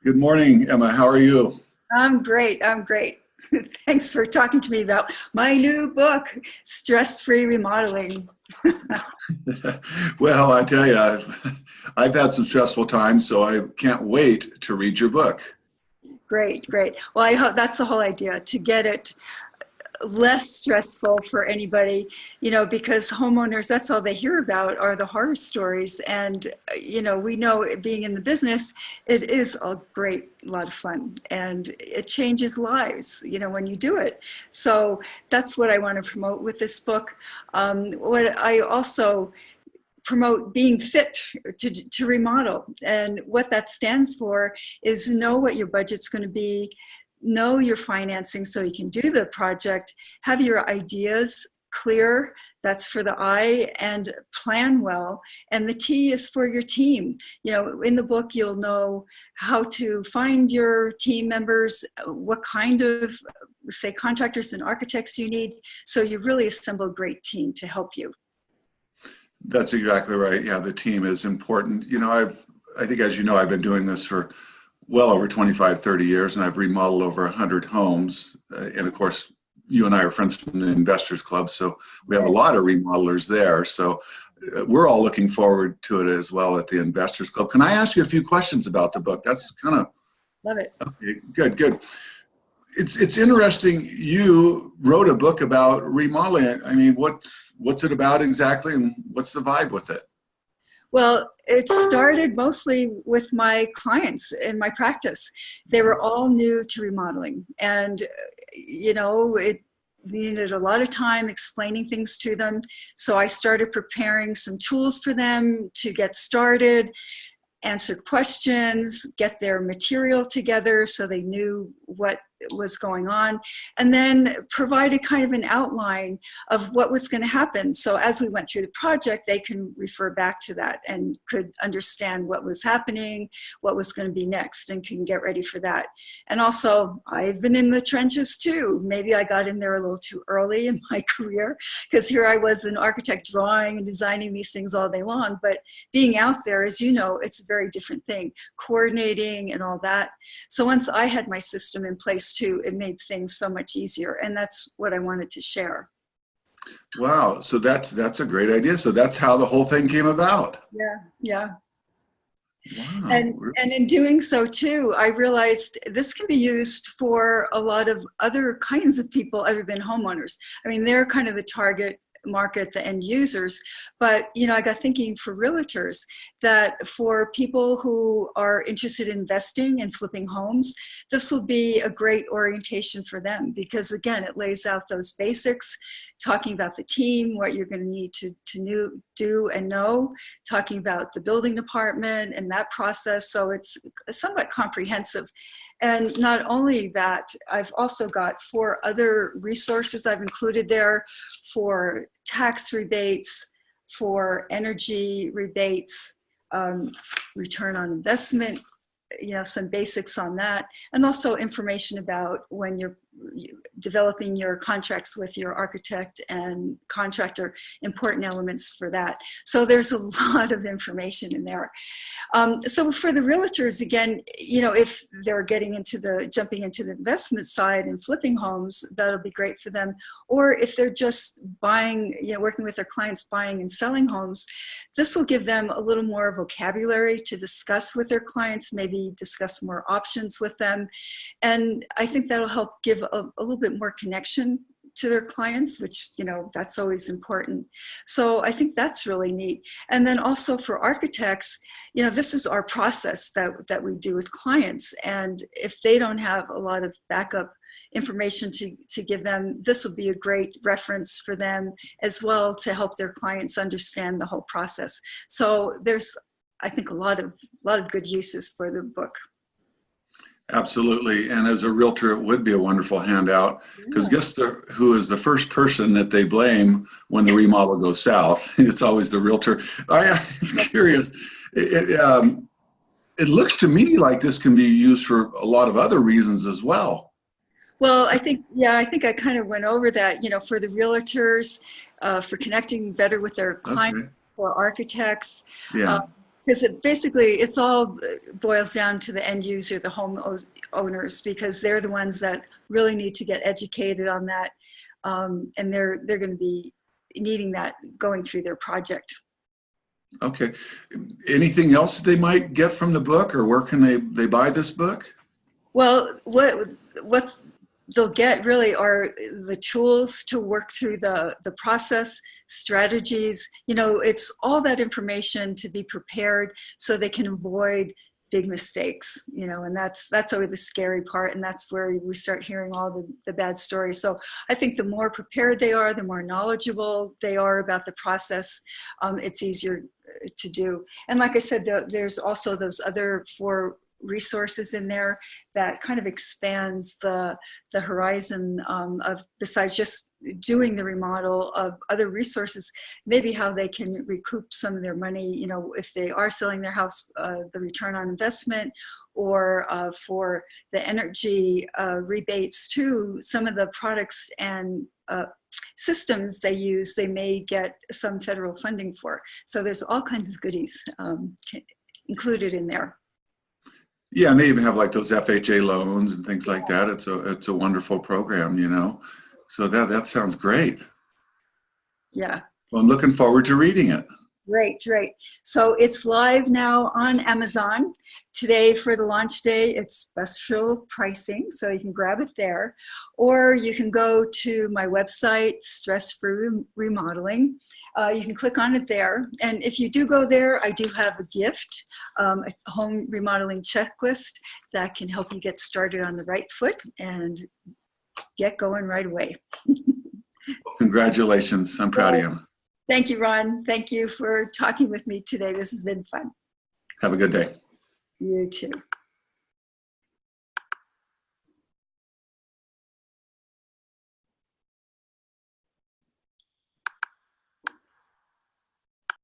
Good morning, Emma. How are you? I'm great. I'm great. Thanks for talking to me about my new book, Stress-Free Remodeling. Well, I tell you, I've had some stressful times, so I can't wait to read your book. Great, great. Well, I hope that's the whole idea, to get it less stressful for anybody, because homeowners, that's all they hear about are the horror stories. And, we know being in the business, it is a great lot of fun and it changes lives, when you do it. So that's what I want to promote with this book. What I also promote being fit to remodel. And what that stands for is know what your budget's going to be, know your financing so you can do the project, have your ideas clear, that's for the I, and plan well. And the T is for your team. In the book, you'll know how to find your team members, what kind of, say, contractors and architects you need, so you really assemble a great team to help you. That's exactly right. Yeah, the team is important. I think, as you know, I've been doing this for well over 25, 30 years, and I've remodeled over 100 homes. And of course, you and I are friends from the Investors Club, so we have a lot of remodelers there. So we're all looking forward to it as well at the Investors Club. Can I ask you a few questions about the book? That's kind of Love it. okay. Good, good. It's interesting. You wrote a book about remodeling. I mean, what's it about exactly, and what's the vibe with it? Well, it started mostly with my clients in my practice. They were all new to remodeling, and it needed a lot of time explaining things to them. So I started preparing some tools for them to get started, answer questions, get their material together so they knew what was going on, and then provided kind of an outline of what was going to happen. So as we went through the project, they can refer back to that and could understand what was happening, what was going to be next, and can get ready for that. And also, I've been in the trenches too. Maybe I got in there a little too early in my career, because here I was an architect drawing and designing these things all day long, but being out there, as you know, it's a very different thing, coordinating and all that. So once I had my system in place too, it made things so much easier, and that's what I wanted to share. Wow, so that's a great idea. So that's how the whole thing came about. Yeah, yeah. Wow. And in doing so too, I realized this can be used for a lot of other kinds of people other than homeowners. I mean, they're kind of the target market, the end users, but I got thinking for realtors that for people who are interested in investing and flipping homes, this will be a great orientation for them, because again, it lays out those basics, talking about the team, what you're going to need to do and know, talking about the building department and that process. So it's somewhat comprehensive. And not only that, I've also got 4 other resources I've included there for tax rebates, for energy rebates, return on investment, some basics on that, and also information about when you're developing your contracts with your architect and contractor, important elements for that. So there's a lot of information in there. So for the realtors, again, if they're jumping into the investment side and flipping homes, that'll be great for them. Or if they're just buying, working with their clients, buying and selling homes, this will give them a little more vocabulary to discuss with their clients, maybe discuss more options with them. And I think that'll help give a little bit more connection to their clients, which, that's always important. So I think that's really neat. And then also for architects, this is our process that we do with clients. And if they don't have a lot of backup information to give them, this will be a great reference for them as well, to help their clients understand the whole process. So there's, I think, a lot of good uses for the book. Absolutely. And as a realtor, it would be a wonderful handout, because Yeah. guess who is the first person that they blame when the remodel goes south? It's always the realtor. I'm curious. It looks to me like this can be used for a lot of other reasons as well. Well, I think I kind of went over that, for the realtors, for connecting better with their clients, Okay. for architects. Yeah. because it's all boils down to the end user, the owners, because they're the ones that really need to get educated on that, and they're going to be needing that going through their project. Okay. Anything else that they might get from the book, or where can they buy this book? Well, what they'll get really are the tools to work through the process, strategies. It's all that information to be prepared so they can avoid big mistakes, and that's always the scary part, and that's where we start hearing all the bad stories. So I think the more prepared they are, the more knowledgeable they are about the process, it's easier to do. And like I said, there's also those other 4 resources in there that kind of expands the horizon of, besides just doing the remodel, of other resources, maybe how they can recoup some of their money, if they are selling their house, the return on investment, or for the energy rebates too. Some of the products and systems they use, they may get some federal funding for. So there's all kinds of goodies included in there. Yeah, and they even have like those FHA loans and things like that. It's a wonderful program, So that sounds great. Yeah. Well, I'm looking forward to reading it. Great. So it's live now on Amazon. Today for the launch day, it's special pricing, so you can grab it there. Or you can go to my website, Stress Free Remodeling. You can click on it there. And if you do go there, I do have a gift, a home remodeling checklist that can help you get started on the right foot and get going right away. Well, congratulations. I'm proud of you. Thank you, Ron. Thank you for talking with me today. This has been fun. Have a good day. You too.